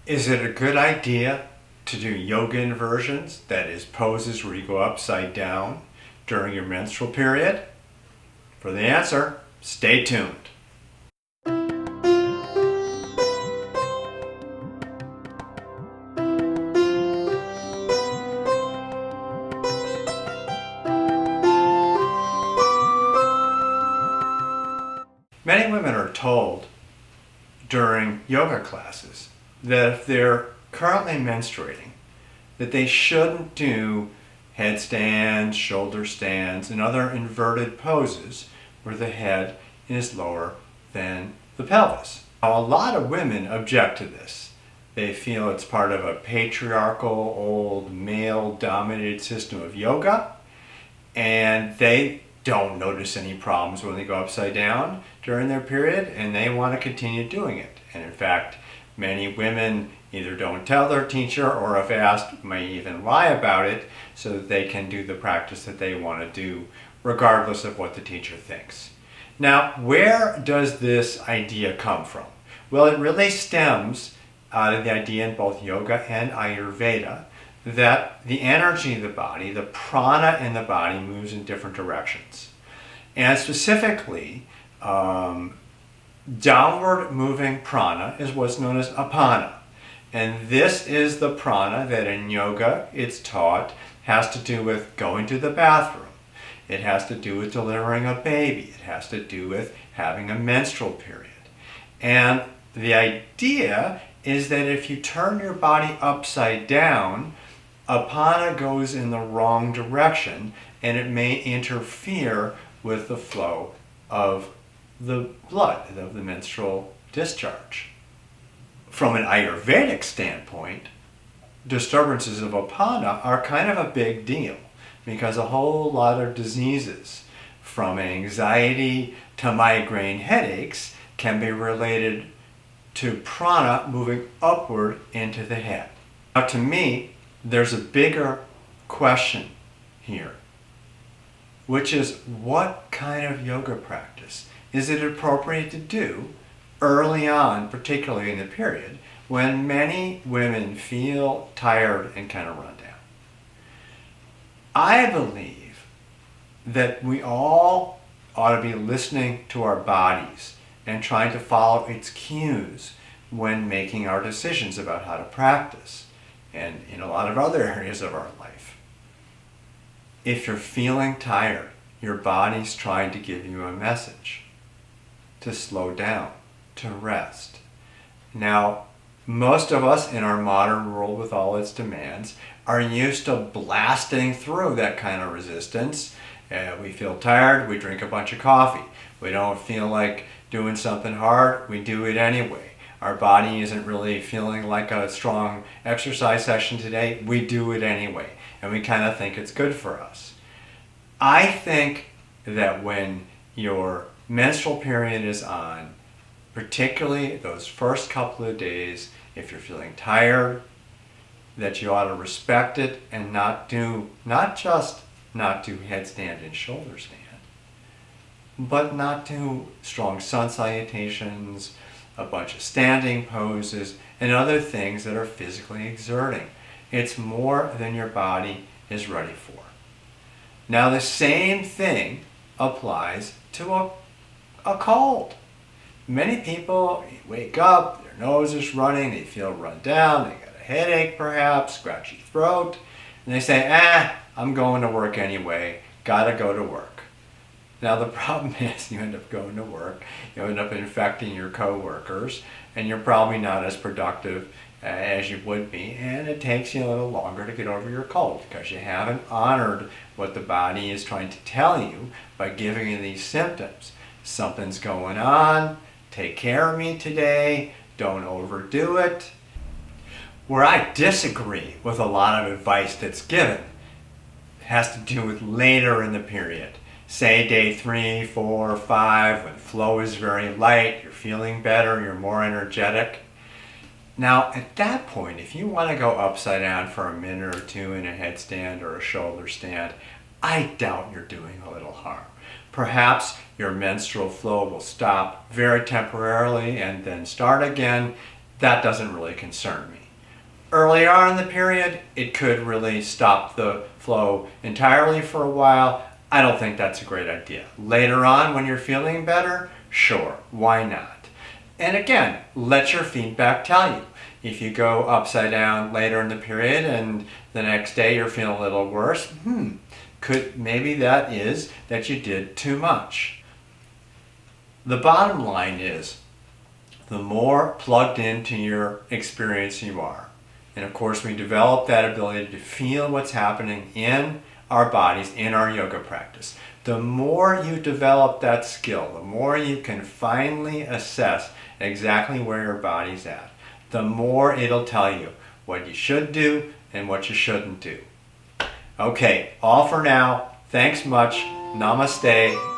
Is it a good idea to do yoga inversions, that is, poses where you go upside down during your menstrual period? For the answer, stay tuned. Many women are told during yoga classes that if they're currently menstruating, that they shouldn't do headstands, shoulder stands, and other inverted poses where the head is lower than the pelvis. Now, a lot of women object to this. They feel it's part of a patriarchal, old, male-dominated system of yoga, and they don't notice any problems when they go upside down during their period, and they want to continue doing it. And in fact, many women either don't tell their teacher, or if asked, may even lie about it so that they can do the practice that they want to do regardless of what the teacher thinks. Now, where does this idea come from? Well, it really stems out of the idea in both yoga and Ayurveda that the energy of the body, the prana in the body, moves in different directions. And specifically, downward moving prana is what's known as apana. And this is the prana that in yoga it's taught has to do with going to the bathroom. It has to do with delivering a baby. It has to do with having a menstrual period. And the idea is that if you turn your body upside down, apana goes in the wrong direction and it may interfere with the flow of the blood, of the menstrual discharge. From an Ayurvedic standpoint, disturbances of apana are kind of a big deal because a whole lot of diseases, from anxiety to migraine headaches, can be related to prana moving upward into the head. Now, to me, there's a bigger question here, which is what kind of yoga practice is it appropriate to do early on, particularly in the period, when many women feel tired and kind of run down? I believe that we all ought to be listening to our bodies and trying to follow its cues when making our decisions about how to practice, and in a lot of other areas of our life. If you're feeling tired, your body's trying to give you a message to slow down, to rest. Now, most of us in our modern world with all its demands are used to blasting through that kind of resistance. We feel tired, we drink a bunch of coffee. We don't feel like doing something hard, we do it anyway. Our body isn't really feeling like a strong exercise session today, we do it anyway. And we kind of think it's good for us. I think that when your menstrual period is on, particularly those first couple of days, if you're feeling tired, that you ought to respect it and not do headstand and shoulder stand, but not do strong sun salutations, a bunch of standing poses, and other things that are physically exerting. It's more than your body is ready for. Now, the same thing applies to a cold. Many people wake up, their nose is running, they feel run down, they got a headache perhaps, scratchy throat, and they say, I'm going to work anyway, gotta go to work. Now the problem is you end up going to work, you end up infecting your coworkers, and you're probably not as productive as you would be, and it takes you a little longer to get over your cold because you haven't honored what the body is trying to tell you by giving you these symptoms. Something's going on, take care of me today, don't overdo it. Where I disagree with a lot of advice that's given has to do with later in the period. Say day 3, 4, 5, when flow is very light, you're feeling better, you're more energetic. Now, at that point, if you want to go upside down for a minute or two in a headstand or a shoulder stand, I doubt you're doing a little harm. Perhaps your menstrual flow will stop very temporarily and then start again, that doesn't really concern me. Earlier on in the period, it could really stop the flow entirely for a while. I don't think that's a great idea. Later on, when you're feeling better, sure, why not? And again, let your feedback tell you. If you go upside down later in the period and the next day you're feeling a little worse, maybe that is that you did too much. The bottom line is, the more plugged into your experience you are, and of course we develop that ability to feel what's happening in our bodies, in our yoga practice. The more you develop that skill, the more you can finally assess exactly where your body's at, the more it'll tell you what you should do and what you shouldn't do. Okay, all for now. Thanks much. Namaste.